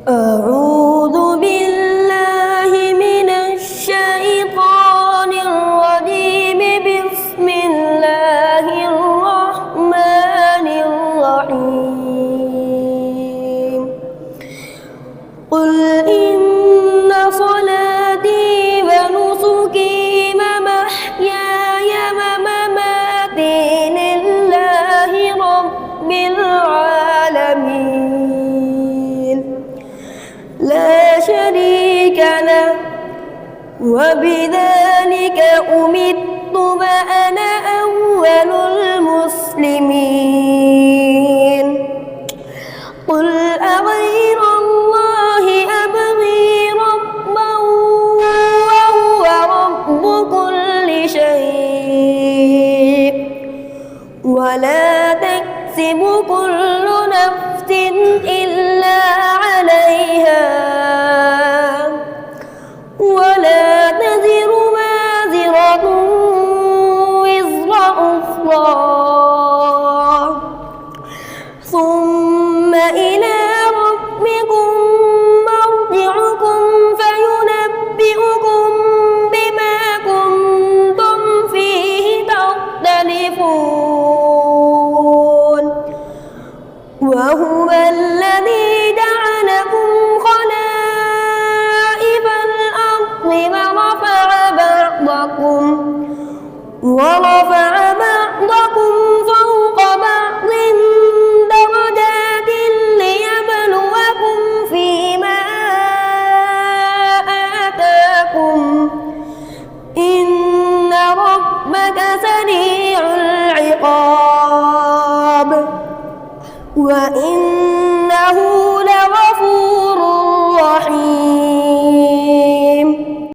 أعوذ بالله من الشيطان الرجيم. بسم الله الرحمن الرحيم. قل إن صلاتي ونسكي ومحياي ومماتي لله رب العالمين لا شريك له وبذلك أمرت وأنا أول المسلمين.